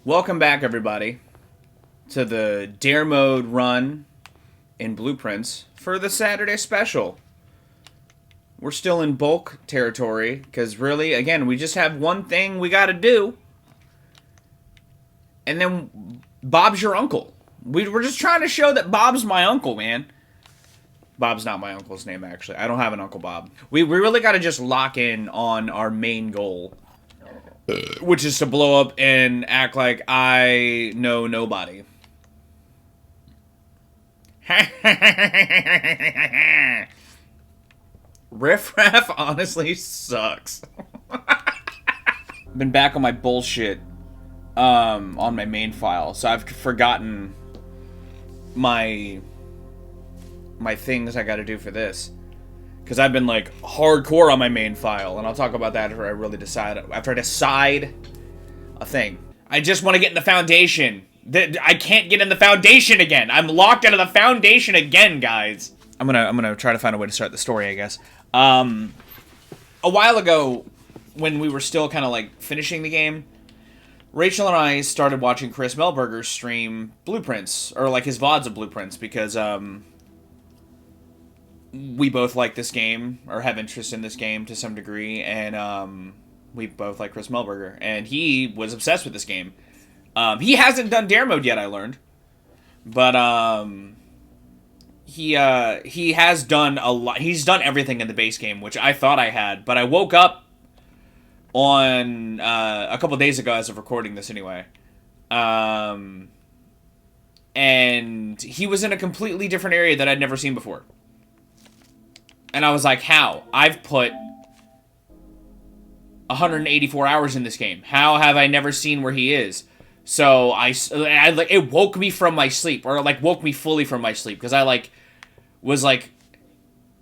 Welcome back, everybody, to the Dare Mode run in Blueprints for the Saturday special. We're still in bulk territory, because really, again, we just have one thing we gotta do. And then Bob's your uncle. We're just trying to show that Bob's my uncle, man. Bob's not my uncle's name, actually. I don't have an Uncle Bob. We really gotta just lock in on our main goal, which is to blow up and act like I know nobody. Riff Raff honestly sucks. Been back on my bullshit on my main file, so I've forgotten my things I gotta do for this. Because I've been, like, hardcore on my main file, and I'll talk about that after I decide a thing. I just want to get in the foundation. I can't get in the foundation again. I'm locked out of the foundation again, guys. I'm gonna try to find a way to start the story, I guess. A while ago, when we were still kind of, like, finishing the game, Rachel and I started watching Chris Melberger stream Blueprints, or, like, his VODs of Blueprints, because, we both like this game, or have interest in this game to some degree, and we both like Chris Melberger, and he was obsessed with this game. He hasn't done Dare Mode yet, I learned, but he has done a lot. He's done everything in the base game, which I thought I had, but I woke up on a couple days ago as of recording this anyway, and he was in a completely different area that I'd never seen before. And I was like, how? I've put 184 hours in this game. How have I never seen where he is? So it woke me from my sleep, or like woke me fully from my sleep, because I like was like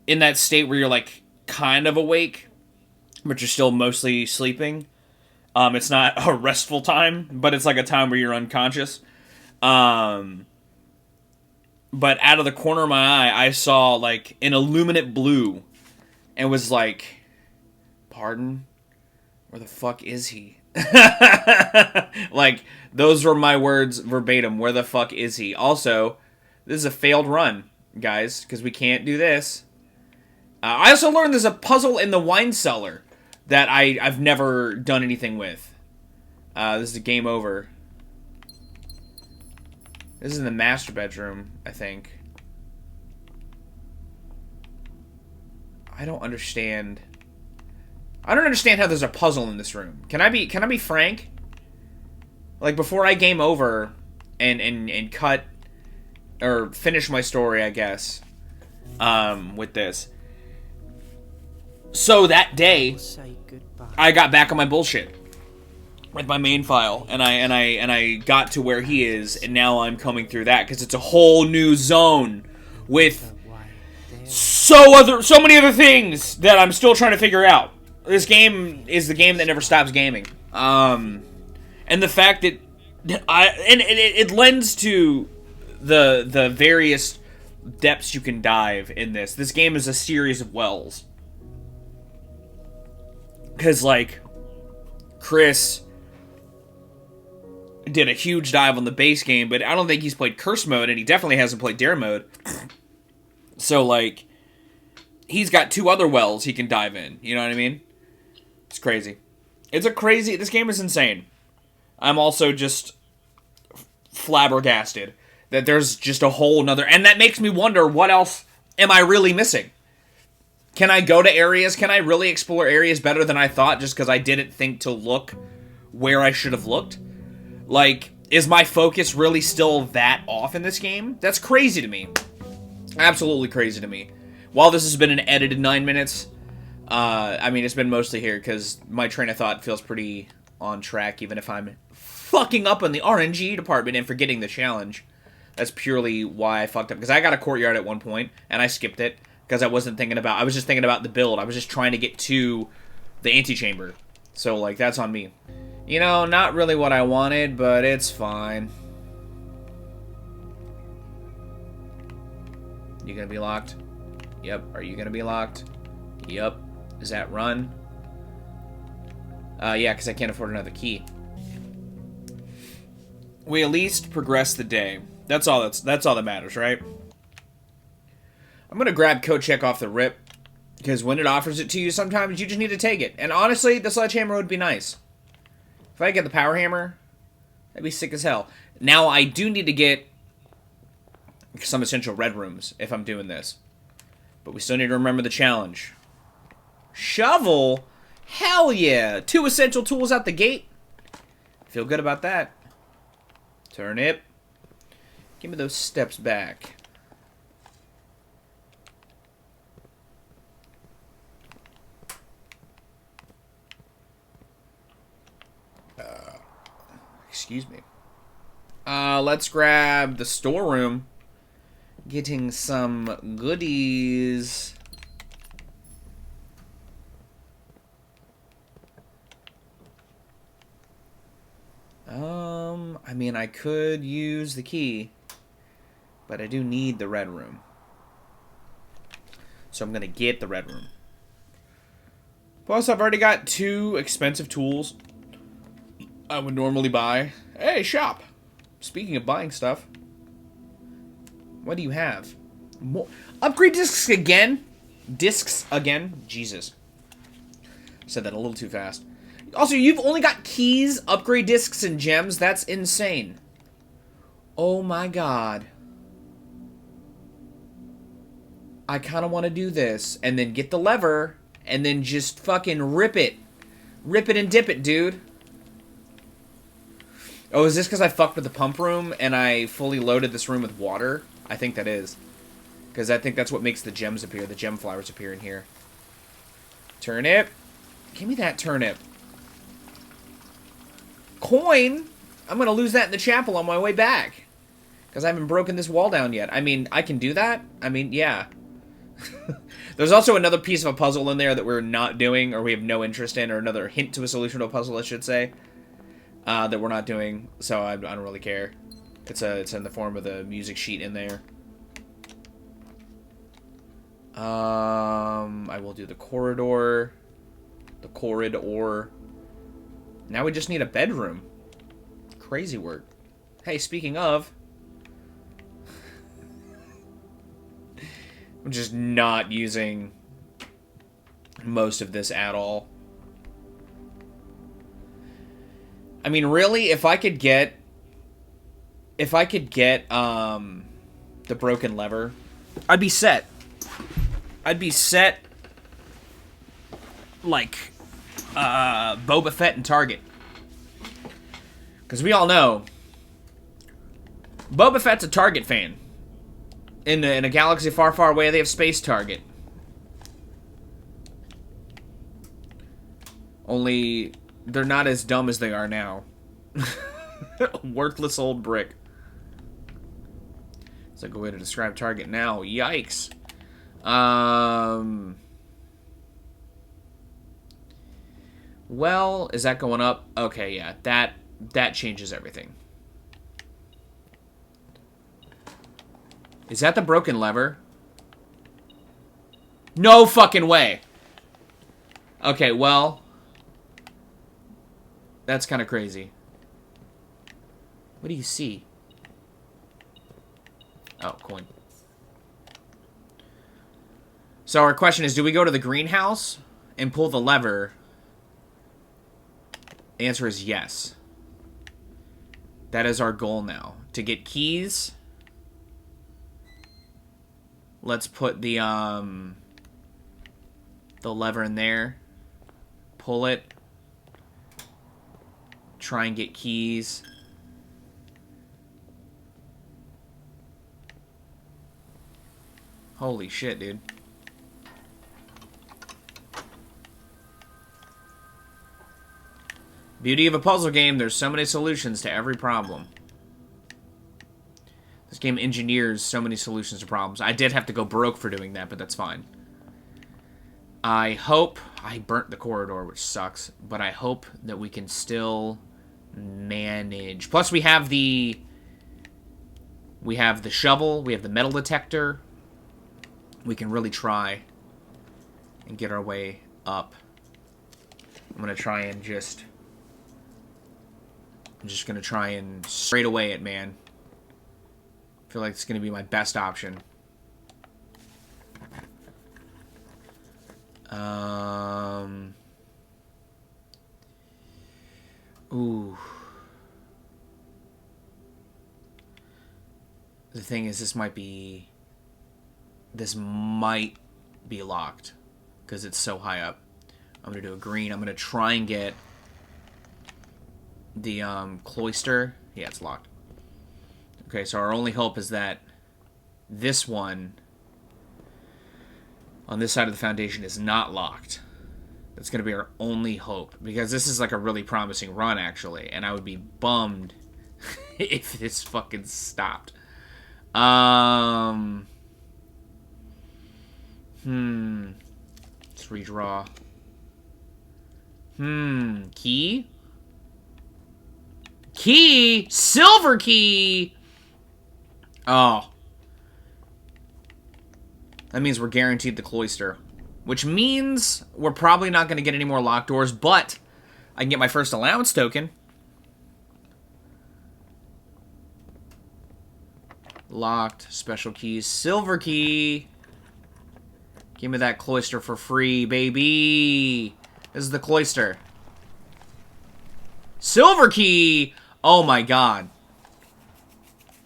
in that state where you're like kind of awake, but you're still mostly sleeping. It's not a restful time, but it's like a time where you're unconscious. But out of the corner of my eye, I saw, like, an illuminate blue. And was like, pardon? Where the fuck is he? Like, those were my words verbatim. Where the fuck is he? Also, this is a failed run, guys, because we can't do this. I also learned there's a puzzle in the wine cellar that I've never done anything with. This is a game over. This is in the master bedroom, I think. I don't understand how there's a puzzle in this room. Can I be frank? Like, before I game over and cut or finish my story, I guess, with this. So that day, I got back on my bullshit with my main file, and I got to where he is, and now I'm coming through that because it's a whole new zone with so many other things that I'm still trying to figure out. This game is the game that never stops gaming, and the fact that it lends to the various depths you can dive in this. This game is a series of wells, because like Chris did a huge dive on the base game, but I don't think he's played Curse Mode, and he definitely hasn't played Dare Mode. So, like, he's got two other wells he can dive in. You know what I mean? It's crazy. This game is insane. I'm also just flabbergasted that there's just a whole nother, and that makes me wonder, what else am I really missing? Can I go to areas? Can I really explore areas better than I thought just because I didn't think to look where I should have looked? Like, is my focus really still that off in this game? That's crazy to me. Absolutely crazy to me. While this has been an edited 9 minutes, I mean, it's been mostly here because my train of thought feels pretty on track, even if I'm fucking up in the RNG department and forgetting the challenge. That's purely why I fucked up. Because I got a courtyard at one point, and I skipped it because I was just thinking about the build. I was just trying to get to the antechamber. So, like, that's on me. You know, not really what I wanted, but it's fine. You gonna be locked? Yep. Are you gonna be locked? Yep. Is that run? Yeah, because I can't afford another key. We at least progress the day. That's all that matters, right? I'm gonna grab coat check off the rip, because when it offers it to you, sometimes you just need to take it. And honestly, the sledgehammer would be nice. If I get the power hammer, that'd be sick as hell. Now, I do need to get some essential red rooms if I'm doing this. But we still need to remember the challenge. Shovel? Hell yeah! 2 essential tools out the gate. Feel good about that. Turnip. Give me those steps back. Excuse me. Let's grab the storeroom. Getting some goodies. I mean, I could use the key, but I do need the red room. So I'm gonna get the red room. Plus, I've already got 2 expensive tools I would normally buy. Hey, shop! Speaking of buying stuff, what do you have? More upgrade discs again? Discs again? Jesus. Said that a little too fast. Also, you've only got keys, upgrade discs, and gems? That's insane. Oh my god. I kind of want to do this, and then get the lever, and then just fucking rip it. Rip it and dip it, dude. Oh, is this because I fucked with the pump room, and I fully loaded this room with water? I think that is. Because I think that's what makes the gems appear, the gem flowers appear in here. Turnip. Give me that turnip. Coin? I'm going to lose that in the chapel on my way back. Because I haven't broken this wall down yet. I mean, I can do that? I mean, yeah. There's also another piece of a puzzle in there that we're not doing, or we have no interest in, or another hint to a solution to a puzzle, I should say, that we're not doing, so I don't really care. It's in the form of the music sheet in there. I will do the corridor. The corridor. Now we just need a bedroom. Crazy work. Hey, speaking of, I'm just not using most of this at all. I mean, really, if I could get the broken lever, I'd be set. I'd be set like Boba Fett and Target. Because we all know Boba Fett's a Target fan. In a galaxy far, far away, they have Space Target. Only they're not as dumb as they are now. Worthless old brick. It's like a way to describe Target now. Yikes. Well, is that going up? Okay, yeah. That changes everything. Is that the broken lever? No fucking way. Okay, well, that's kind of crazy. What do you see? Oh, coin. So our question is, do we go to the greenhouse and pull the lever? The answer is yes. That is our goal now. To get keys, let's put the lever in there. Pull it. Try and get keys. Holy shit, dude. Beauty of a puzzle game, there's so many solutions to every problem. This game engineers so many solutions to problems. I did have to go broke for doing that, but that's fine. I hope... I burnt the corridor, which sucks, but I hope that we can still manage. Plus, we have the... We have the shovel, we have the metal detector. We can really try and get our way up. I'm going to try and just I'm just gonna try and straight away it, man. I feel like it's gonna be my best option. Ooh. The thing is, this might be locked because it's so high up. I'm gonna do a green. I'm gonna try and get the cloister. Yeah, it's locked. Okay, so our only hope is that this one on this side of the foundation is not locked. That's gonna be our only hope, because this is like a really promising run, actually, and I would be bummed if this fucking stopped. Let's redraw. Key? Key? Silver key! Oh. That means we're guaranteed the cloister. Which means we're probably not going to get any more locked doors, but I can get my first allowance token. Locked, special keys, silver key. Give me that cloister for free, baby. This is the cloister. Silver key! Oh my god.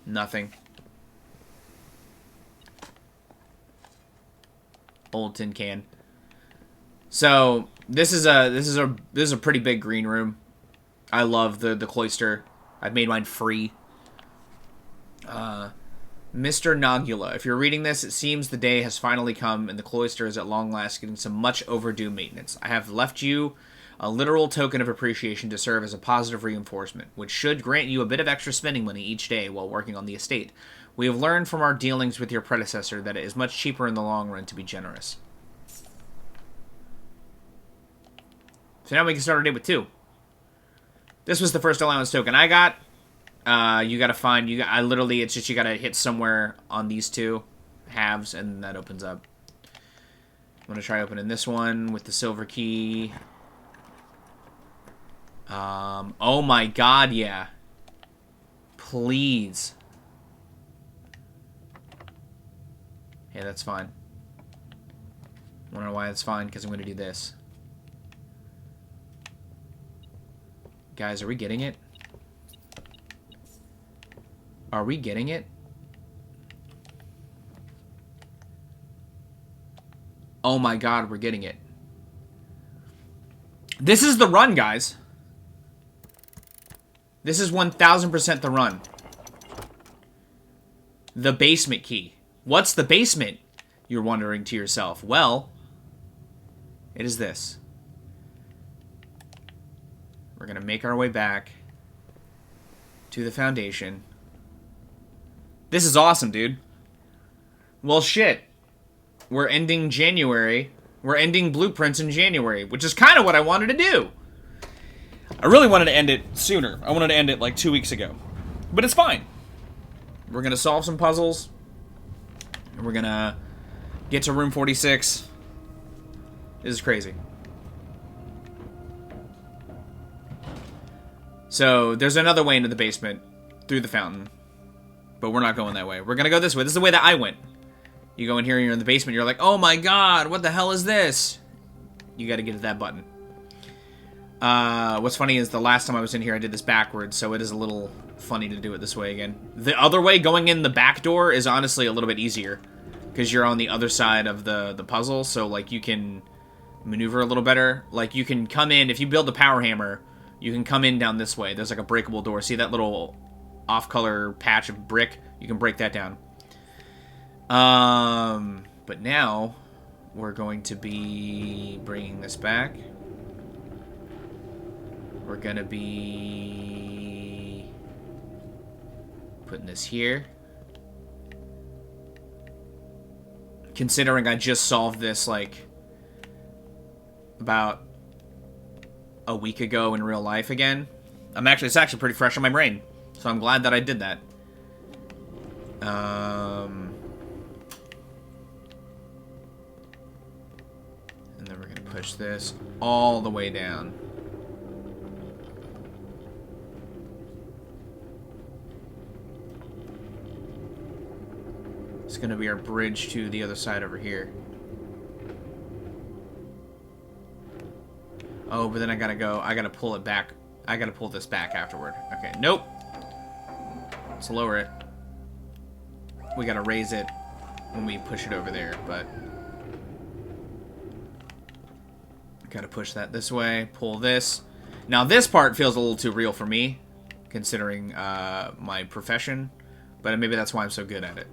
Nothing. Old tin can. So this is a pretty big green room. I love the cloister. I've made mine free. Mr. Nogula, if you're reading this, it seems the day has finally come and the cloister is at long last getting some much overdue maintenance. I have left you a literal token of appreciation to serve as a positive reinforcement, which should grant you a bit of extra spending money each day while working on the estate. We have learned from our dealings with your predecessor that it is much cheaper in the long run to be generous. So now we can start our day with 2. This was the first allowance token I got. You gotta find, it's just you gotta hit somewhere on these 2 halves, and that opens up. I'm gonna try opening this one with the silver key. Oh my god, yeah. Please. Yeah, that's fine. Wanna know why that's fine? Because I'm gonna do this. Guys, are we getting it? Are we getting it? Oh my god, we're getting it. This is the run, guys. This is 1000% the run. The basement key. What's the basement? You're wondering to yourself. Well, it is this. We're gonna make our way back to the foundation. This is awesome, dude. Well, shit. We're ending January. We're ending Blueprints in January, which is kind of what I wanted to do. I really wanted to end it sooner. I wanted to end it like 2 weeks ago. But it's fine. We're going to solve some puzzles. And we're going to get to room 46. This is crazy. So, there's another way into the basement through the fountain. But we're not going that way. We're going to go this way. This is the way that I went. You go in here and you're in the basement. You're like, oh my god, what the hell is this? You got to get to that button. What's funny is the last time I was in here, I did this backwards. So it is a little funny to do it this way again. The other way, going in the back door, is honestly a little bit easier. Because you're on the other side of the puzzle. So, like, you can maneuver a little better. Like, you can come in. If you build the power hammer, you can come in down this way. There's like a breakable door. See that little off-color patch of brick? You can break that down. But now we're going to be bringing this back. We're going to be putting this here. Considering I just solved this, like, about a week ago in real life again. It's actually pretty fresh on my brain. So I'm glad that I did that. And then we're going to push this all the way down. It's gonna be our bridge to the other side over here. Oh, but then I gotta pull it back. I gotta pull this back afterward. Okay, nope. Let's lower it. We gotta raise it when we push it over there, but... Gotta push that this way, pull this. Now this part feels a little too real for me, considering my profession, but maybe that's why I'm so good at it.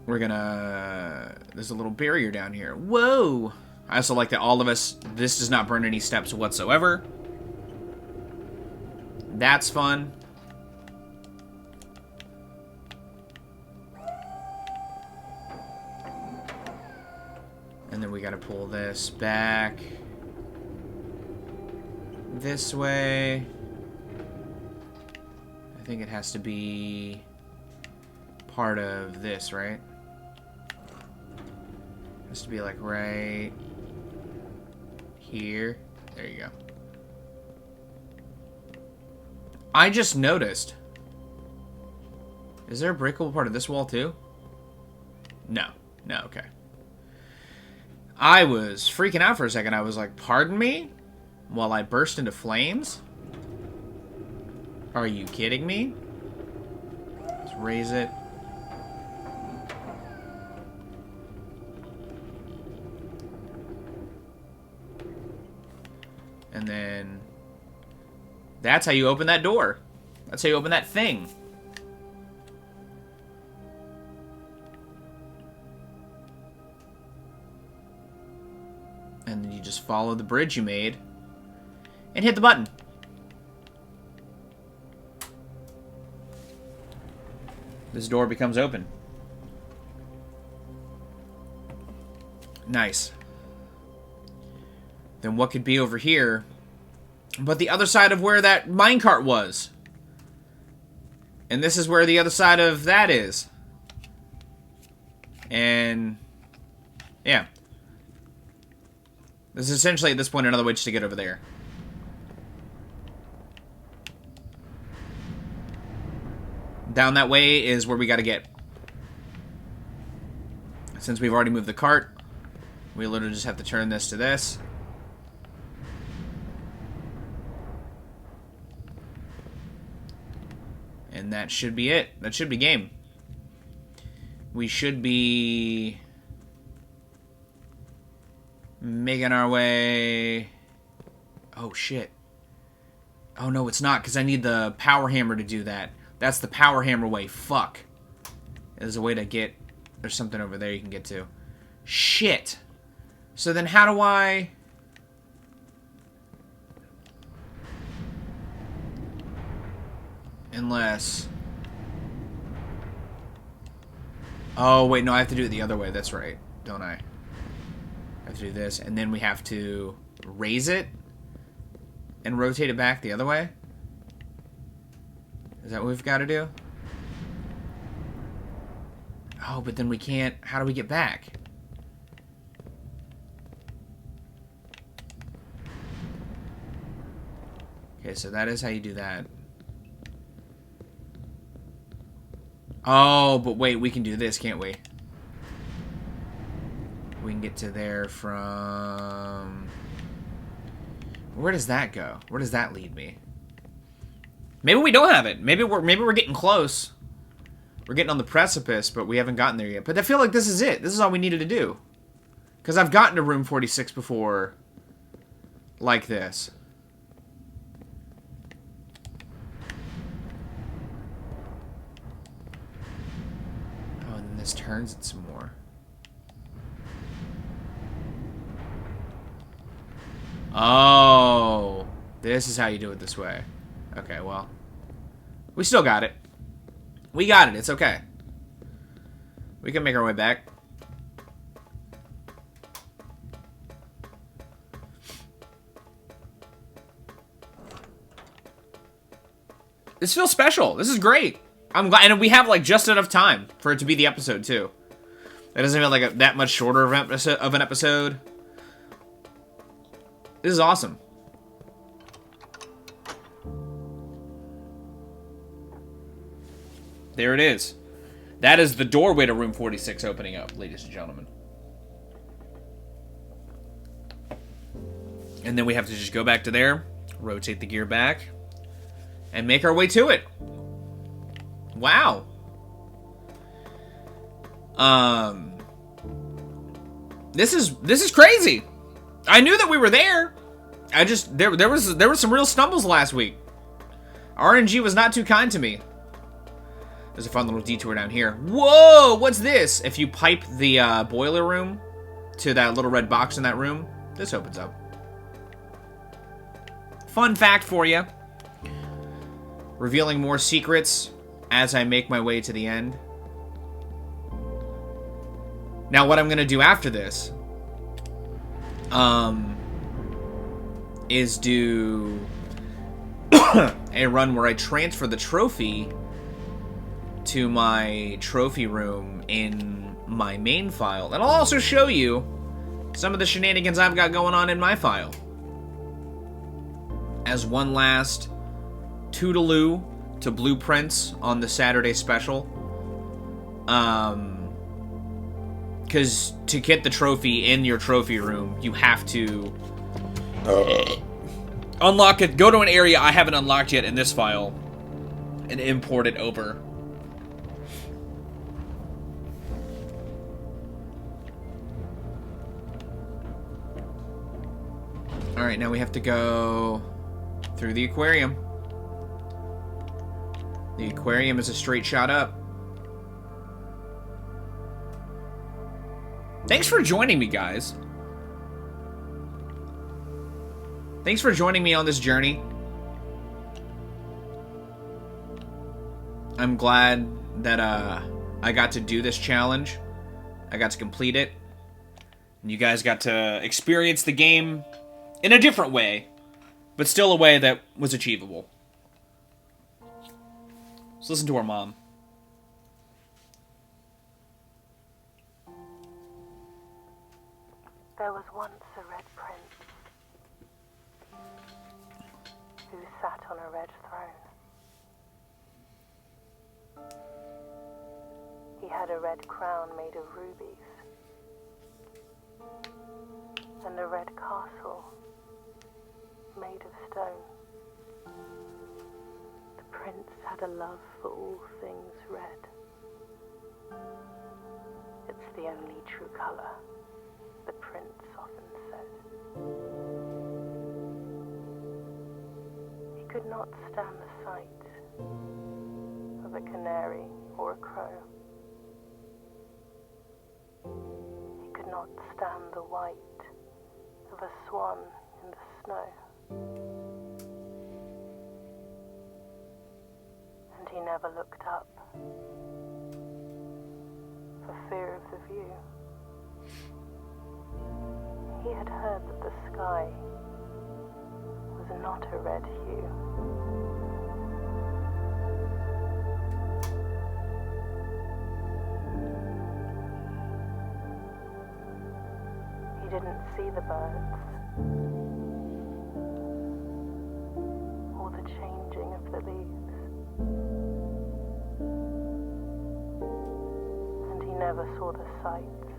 We're gonna... There's a little barrier down here. Whoa! I also like that all of us... This does not burn any steps whatsoever. That's fun. And then we gotta pull this back. This way. I think it has to be part of this, right? It has to be like right here. There you go. I just noticed. Is there a breakable part of this wall too? No. No, okay. I was freaking out for a second. I was like, pardon me? While I burst into flames? Are you kidding me? Let's raise it. And then... That's how you open that door. That's how you open that thing. And then you just follow the bridge you made and hit the button. This door becomes open. Nice. Then what could be over here but the other side of where that minecart was? And this is where the other side of that is. And yeah. This is essentially, at this point, another way just to get over there. Down that way is where we gotta get. Since we've already moved the cart, we literally just have to turn this to this. And that should be it. That should be game. We should be... making our way... Oh, shit. Oh, no, it's not, because I need the power hammer to do that. That's the power hammer way. Fuck. There's a way to get... There's something over there you can get to. Shit. So then how do I... Unless... Oh, wait, no, I have to do it the other way. That's right, don't I? I have to do this, and then we have to raise it and rotate it back the other way? Is that what we've got to do? Oh, but then we can't... How do we get back? Okay, so that is how you do that. Oh, but wait, we can do this, can't we? We can get to there from... Where does that go? Where does that lead me? Maybe we don't have it. Maybe we're getting close. We're getting on the precipice, but we haven't gotten there yet. But I feel like this is it. This is all we needed to do. Because I've gotten to room 46 before like this. Oh, and then this turns it some more. Oh, this is how you do it this way. Okay, well, we still got it. We got it. It's okay. We can make our way back. This feels special. This is great. I'm glad, and we have like just enough time for it to be the episode too. That doesn't feel like that much shorter of an episode. This is awesome. There it is. That is the doorway to room 46 opening up, ladies and gentlemen. And then we have to just go back to there, rotate the gear back, and make our way to it. Wow. This is crazy. I knew that we were there. I just there were some real stumbles last week. RNG was not too kind to me. There's a fun little detour down here. Whoa, what's this? If you pipe the boiler room to that little red box in that room, this opens up. Fun fact for you. Revealing more secrets as I make my way to the end. Now, what I'm going to do after this is do a run where I transfer the trophy to my trophy room in my main file. And I'll also show you some of the shenanigans I've got going on in my file. As one last toodaloo to blueprints on the Saturday special. Because to get the trophy in your trophy room, you have to unlock it, go to an area I haven't unlocked yet in this file, and import it over. Alright, now we have to go through the aquarium. The aquarium is a straight shot up. Thanks for joining me, guys. Thanks for joining me on this journey. I'm glad that I got to do this challenge. I got to complete it. And you guys got to experience the game in a different way, but still a way that was achievable. Let's listen to our mom. There was once a red prince who sat on a red throne. He had a red crown made of rubies and a red castle made of stone. The prince had a love for all things red. It's the only true color, the prince often said. He could not stand the sight of a canary or a crow. He could not stand the white of a swan in the snow. And he never looked up for fear of the view. He had heard that the sky was not a red hue. He didn't see the birds or the changing of the leaves. And he never saw the sights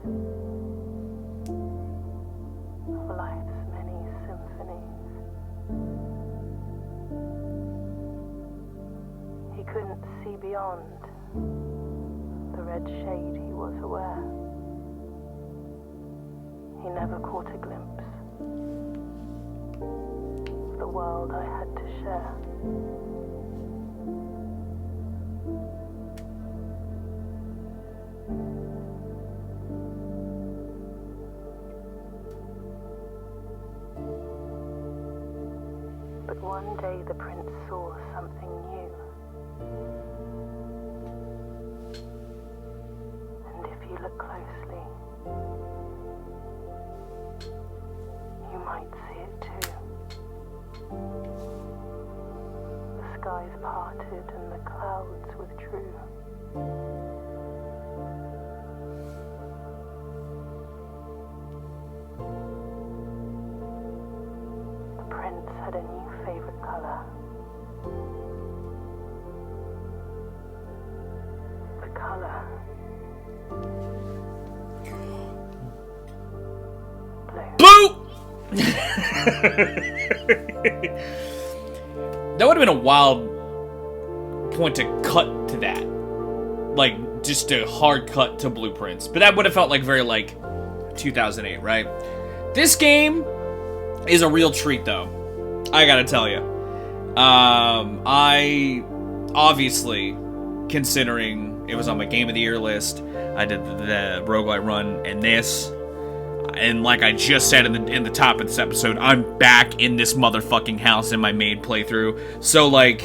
of life's many symphonies. He couldn't see beyond the red shade he was aware. He never caught a glimpse of the world I had to share. But one day the prince saw something new. And if you look closely, you might see it too. The skies parted and the clouds withdrew. The prince had a new favorite color. color. Blue! That would have been a wild point to cut to that. Like, just a hard cut to blueprints. But that would have felt like very, like, 2008, right? This game is a real treat, though. I gotta tell you. I, obviously, considering it was on my Game of the Year list, I did the roguelite run, and this, and like I just said in the top of this episode, I'm back in this motherfucking house in my main playthrough. So, like,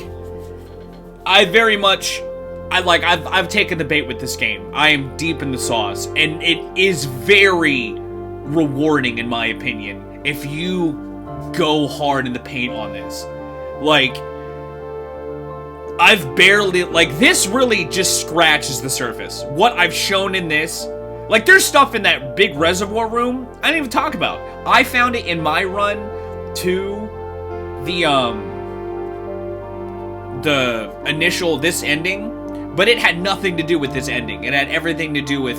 I've taken the bait with this game. I am deep in the sauce, and it is very rewarding, in my opinion, if you go hard in the paint on this. Like, I've barely, like, this really just scratches the surface. What I've shown in this, like, there's stuff in that big reservoir room I didn't even talk about. I found it in my run to the initial, this ending, but it had nothing to do with this ending. It had everything to do with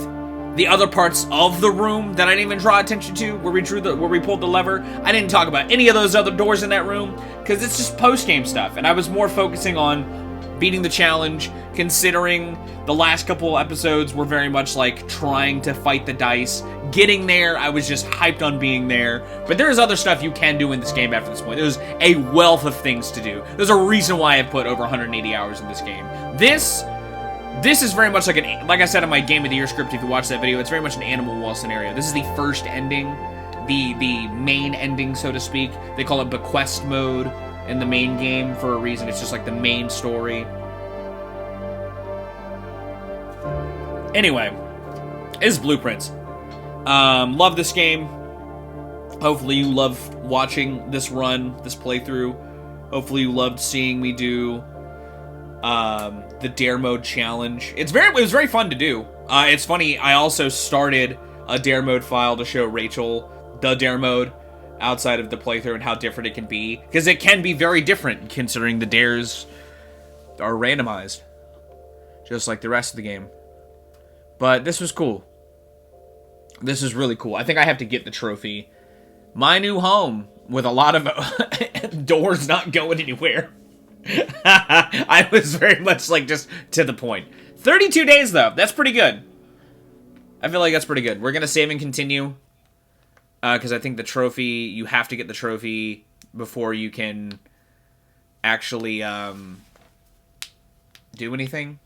the other parts of the room that I didn't even draw attention to, where we pulled the lever. I didn't talk about any of those other doors in that room, because it's just post-game stuff, and I was more focusing on beating the challenge, considering the last couple episodes were very much like trying to fight the dice. Getting there, I was just hyped on being there. But there is other stuff you can do in this game after this point. There's a wealth of things to do. There's a reason why I put over 180 hours in this game. This is very much like like I said in my Game of the Year script, if you watch that video, it's very much an Animal Wall scenario. This is the first ending, the main ending, so to speak. They call it Bequest mode in the main game for a reason. It's just like the main story. Anyway, it's Blueprints. Love this game. Hopefully you loved watching this run, this playthrough. Hopefully you loved seeing me do the Dare Mode challenge. It was very fun to do. It's funny, I also started a Dare Mode file to show Rachel the Dare Mode outside of the playthrough and how different it can be. Because it can be very different considering the dares are randomized. Just like the rest of the game. But this was cool. This is really cool. I think I have to get the trophy. My new home with a lot of doors not going anywhere. I was very much like just to the point. 32 days though. That's pretty good. I feel like that's pretty good. We're going to save and continue. Because I think the trophy, you have to get the trophy before you can actually do anything.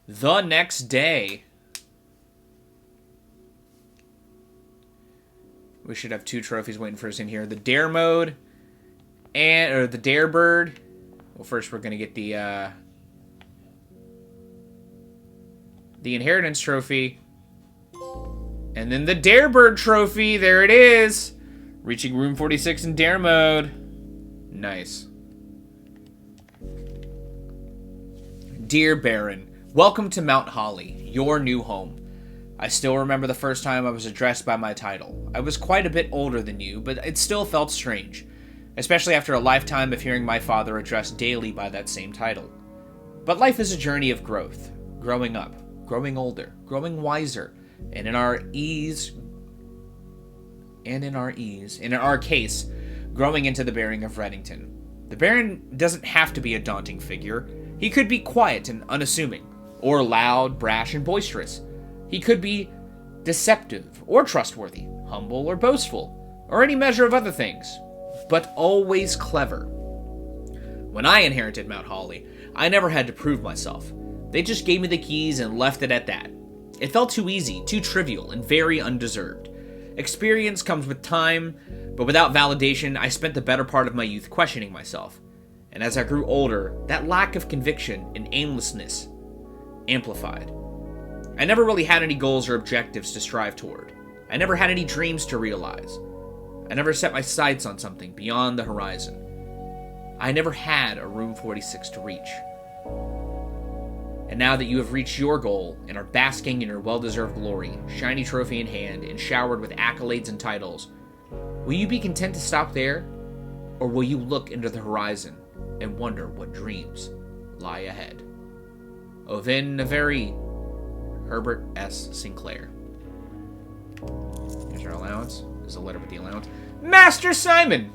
The next day, we should have 2 trophies waiting for us in here. The Dare Mode, or the Dare Bird. Well, first we're going to get the Inheritance Trophy. And then the Dare Bird Trophy, there it is. Reaching room 46 in Dare Mode. Nice. Dear Baron, welcome to Mount Holly, your new home. I still remember the first time I was addressed by my title. I was quite a bit older than you, but it still felt strange, especially after a lifetime of hearing my father addressed daily by that same title. But life is a journey of growth, growing up, growing older, growing wiser, and in our case, growing into the Baron of Reddington. The Baron doesn't have to be a daunting figure. He could be quiet and unassuming, or loud, brash, and boisterous. He could be deceptive or trustworthy, humble or boastful, or any measure of other things, but always clever. When I inherited Mount Holly, I never had to prove myself. They just gave me the keys and left it at that. It felt too easy, too trivial, and very undeserved. Experience comes with time, but without validation, I spent the better part of my youth questioning myself. And as I grew older, that lack of conviction and aimlessness amplified. I never really had any goals or objectives to strive toward. I never had any dreams to realize. I never set my sights on something beyond the horizon. I never had a room 46 to reach. And now that you have reached your goal and are basking in your well-deserved glory, shiny trophy in hand, and showered with accolades and titles, will you be content to stop there? Or will you look into the horizon and wonder what dreams lie ahead? Oh, then a very Herbert S. Sinclair. Here's our allowance. There's a letter with the allowance. Master Simon!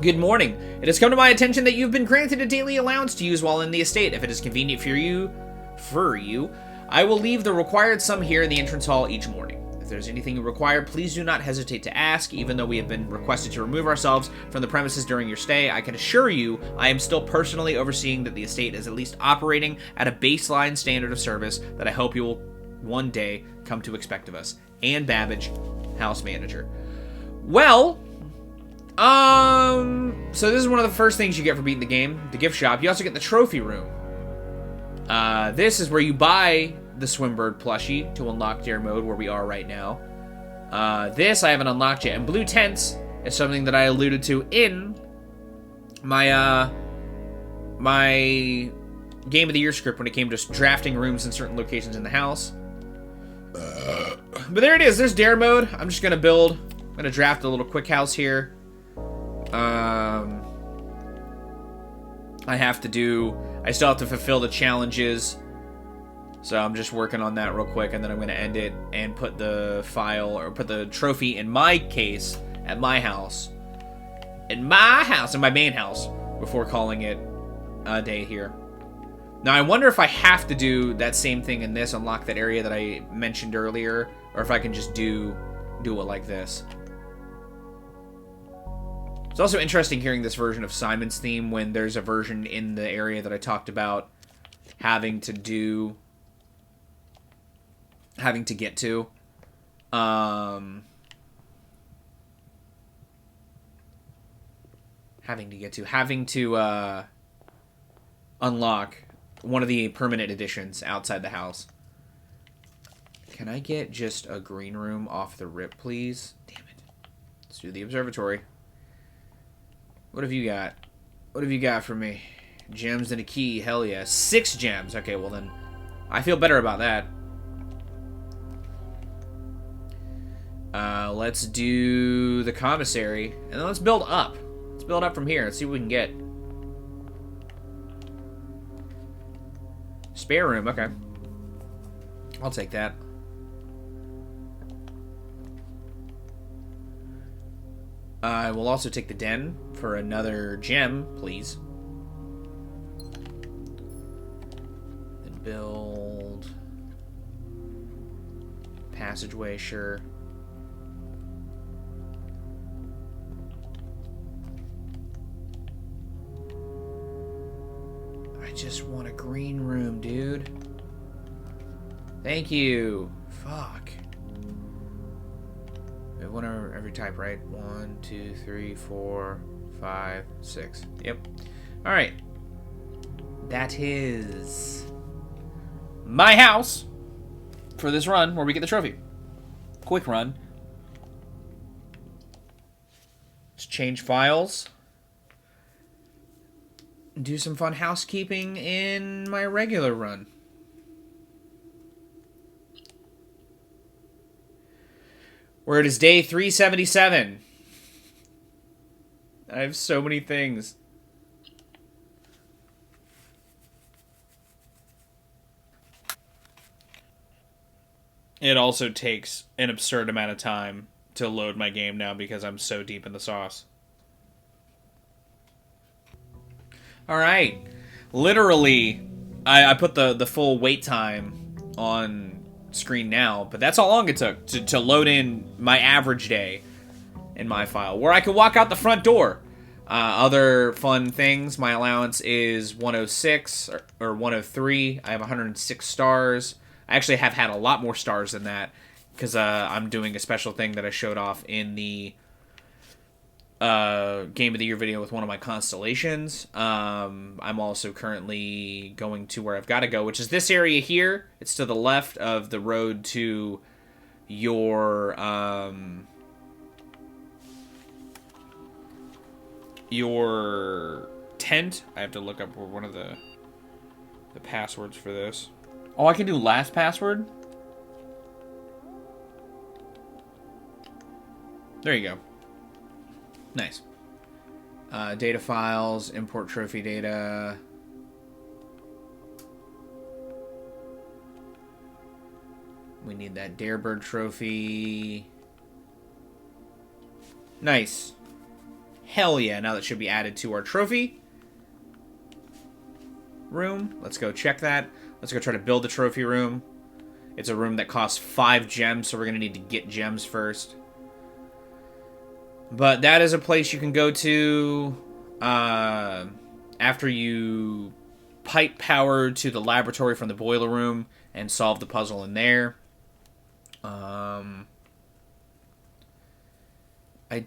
Good morning. It has come to my attention that you've been granted a daily allowance to use while in the estate. If it is convenient for you, I will leave the required sum here in the entrance hall each morning. If there's anything you require, please do not hesitate to ask. Even though we have been requested to remove ourselves from the premises during your stay, I can assure you I am still personally overseeing that the estate is at least operating at a baseline standard of service that I hope you will one day come to expect of us. Ann Babbage, house manager. Well, so this is one of the first things you get for beating the game, the gift shop. You also get the trophy room. This is where you buy the Swimbird plushie to unlock Dare mode, where we are right now. This I haven't unlocked yet. And blue tents is something that I alluded to in my my Game of the Year script when it came to drafting rooms in certain locations in the house. But there it is. There's Dare mode. I'm just gonna draft a little quick house here. I still have to fulfill the challenges. So I'm just working on that real quick, and then I'm going to end it and put the put the trophy in my case at my house. In my main house, before calling it a day here. Now I wonder if I have to do that same thing in this, unlock that area that I mentioned earlier, or if I can just do it like this. It's also interesting hearing this version of Simon's theme when there's a version in the area that I talked about having to get to. Unlock one of the permanent additions outside the house. Can I get just a green room off the rip, please? Damn it. Let's do the observatory. What have you got? What have you got for me? Gems and a key. Hell yeah. 6 gems. Okay, well then, I feel better about that. Let's do the commissary, and then let's build up. Let's build up from here. Let's see what we can get. Spare room. Okay. I'll take that. I will also take the den for another gem, please. Then build passageway, sure. I just want a green room, dude. Thank you. Fuck. We have one of every type, right? 1, 2, 3, 4, 5, 6. Yep. Alright. That is my house for this run where we get the trophy. Quick run. Let's change files. Do some fun housekeeping in my regular run. Where it is day 377. I have so many things. It also takes an absurd amount of time to load my game now because I'm so deep in the sauce. Alright. Literally, I put the full wait time on screen now, but that's how long it took to load in my average day in my file, where I could walk out the front door. Other fun things, my allowance is 106 or 103. I have 106 stars. I actually have had a lot more stars than that because I'm doing a special thing that I showed off in the Game of the Year video with one of my constellations. I'm also currently going to where I've got to go, which is this area here. It's to the left of the road to your tent. I have to look up one of the passwords for this. Oh, I can do last password? There you go. Nice. Data files, import trophy data. We need that Darebird trophy. Nice. Hell yeah, now that should be added to our trophy room. Let's go check that. Let's go try to build the trophy room. It's a room that costs 5 gems, so we're going to need to get gems first. But that is a place you can go to after you pipe power to the laboratory from the boiler room and solve the puzzle in there. I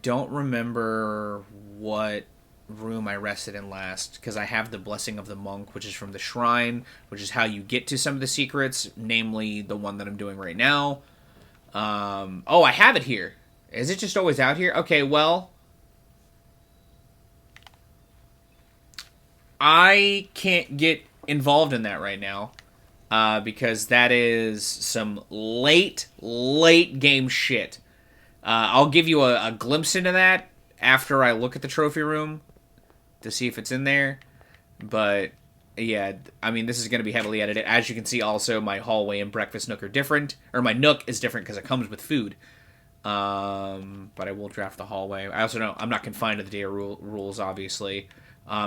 don't remember what room I rested in last, because I have the Blessing of the Monk, which is from the shrine, which is how you get to some of the secrets, namely the one that I'm doing right now. Oh, I have it here. Is it just always out here? Okay, well, I can't get involved in that right now, because that is some late game shit. I'll give you a glimpse into that after I look at the trophy room to see if it's in there. But, yeah, I mean, this is going to be heavily edited. As you can see, also, my hallway and breakfast nook are different. Or my nook is different because it comes with food. But I will draft the hallway. I also know I'm not confined to the data rules, obviously.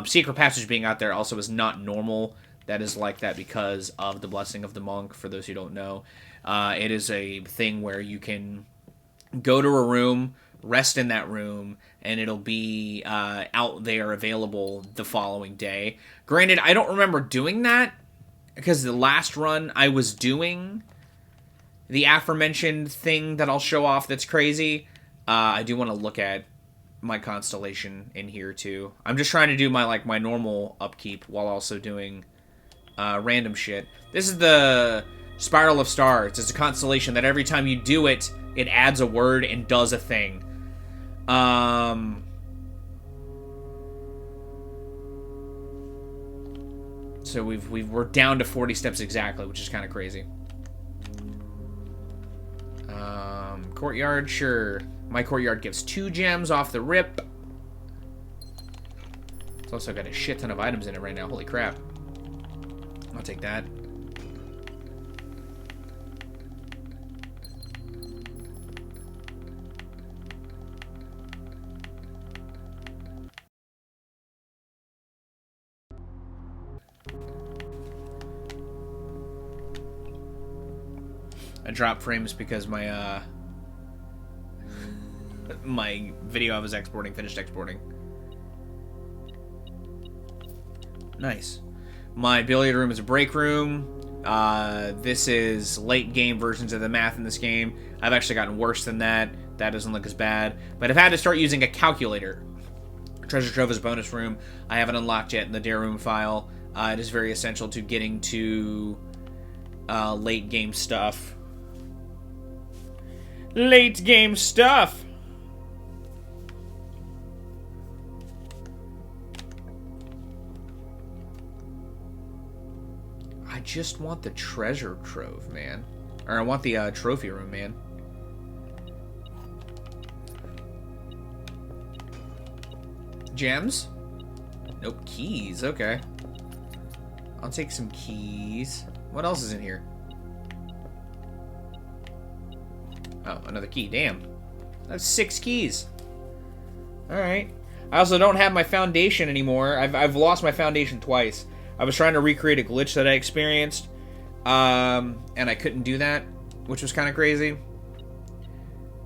Secret passage being out there also is not normal. That is like that because of the Blessing of the Monk, for those who don't know. It is a thing where you can go to a room, rest in that room, and it'll be out there available the following day. Granted, I don't remember doing that, because the last run I was doing the aforementioned thing that I'll show off that's crazy. I do want to look at my constellation in here too. I'm just trying to do my normal upkeep while also doing random shit. This is the Spiral of Stars. It's a constellation that every time you do it, it adds a word and does a thing. So we're down to 40 steps exactly, which is kind of crazy. Courtyard, sure. My courtyard gives 2 gems off the rip. It's also got a shit ton of items in it right now. Holy crap. I'll take that. I dropped frames because my my video I was exporting finished exporting. Nice. My billiard room is a break room. This is late game versions of the math in this game. I've actually gotten worse than that. That doesn't look as bad. But I've had to start using a calculator. Treasure Trove is a bonus room. I haven't unlocked yet in the Dare Room file. It is very essential to getting to late game stuff. Late game stuff! I just want the treasure trove, man. Or I want the trophy room, man. Gems? Nope, keys, okay. I'll take some keys. What else is in here? Oh, another key, damn. That's 6 keys. Alright. I also don't have my foundation anymore. I've lost my foundation twice. I was trying to recreate a glitch that I experienced, and I couldn't do that, which was kind of crazy.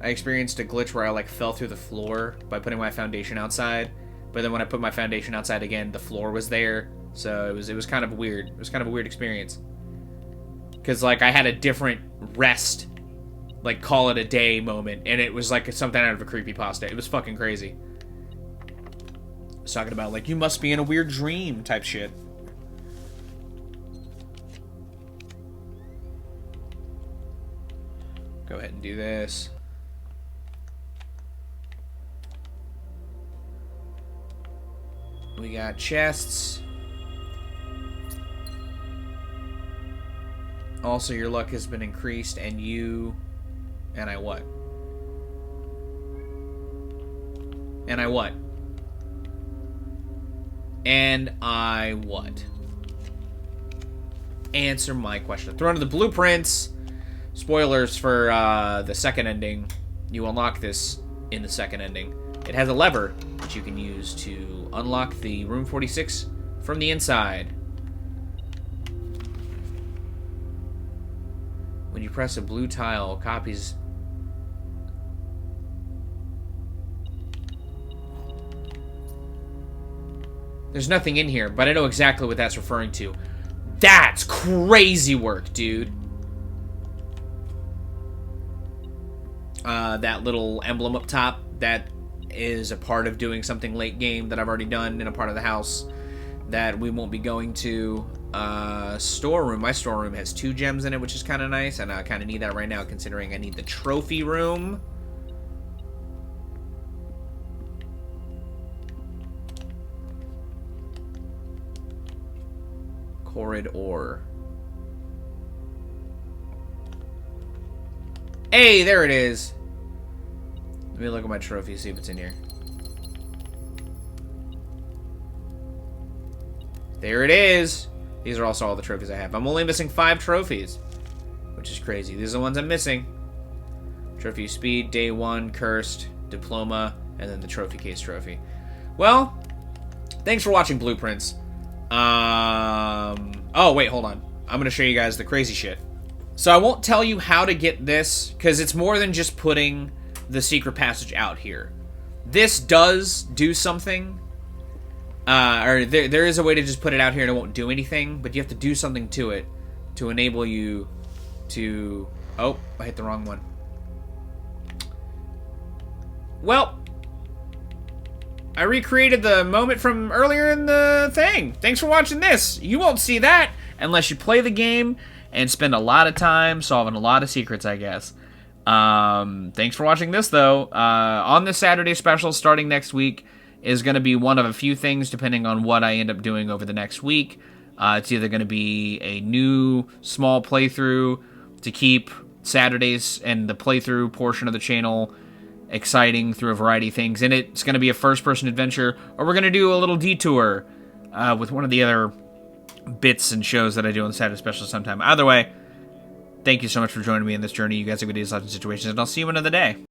I experienced a glitch where I fell through the floor by putting my foundation outside, but then when I put my foundation outside again, the floor was there, so it was kind of weird. It was kind of a weird experience, because I had a different rest, call it a day moment, and it was something out of a creepypasta. It was fucking crazy. I was talking about you must be in a weird dream type shit. Go ahead and do this. We got chests. Also, your luck has been increased, and you... And I what? And I what? And I what? Answer my question. Throne of the Blueprints. Spoilers for the second ending. You unlock this in the second ending. It has a lever that you can use to unlock the room 46 from the inside. When you press a blue tile, copies... There's nothing in here, but I know exactly what that's referring to. That's crazy work, dude. That little emblem up top, that is a part of doing something late game that I've already done in a part of the house that we won't be going to. Storeroom. My storeroom has 2 gems in it, which is kind of nice, and I kind of need that right now considering I need the trophy room. Corridor. Hey, there it is. Let me look at my trophy, see if it's in here. There it is. These are also all the trophies I have. I'm only missing 5 trophies, which is crazy. These are the ones I'm missing. Trophy Speed, Day 1, Cursed, Diploma, and then the Trophy Case trophy. Well, thanks for watching Blueprints. Oh, wait, hold on. I'm going to show you guys the crazy shit. So I won't tell you how to get this, because it's more than just putting the secret passage out here. This does do something. Or there is a way to just put it out here and it won't do anything, but you have to do something to it to enable you to... Oh, I hit the wrong one. Well, I recreated the moment from earlier in the thing. Thanks for watching this. You won't see that unless you play the game and spend a lot of time solving a lot of secrets, I guess. Thanks for watching this, though. On the Saturday special starting next week is going to be one of a few things depending on what I end up doing over the next week. It's either going to be a new small playthrough to keep Saturdays and the playthrough portion of the channel exciting through a variety of things, and it's going to be a first-person adventure, or we're going to do a little detour with one of the other bits and shows that I do on the Saturday special sometime. Either way, thank you so much for joining me in this journey. You guys have good days, lives, and situations, and I'll see you another day.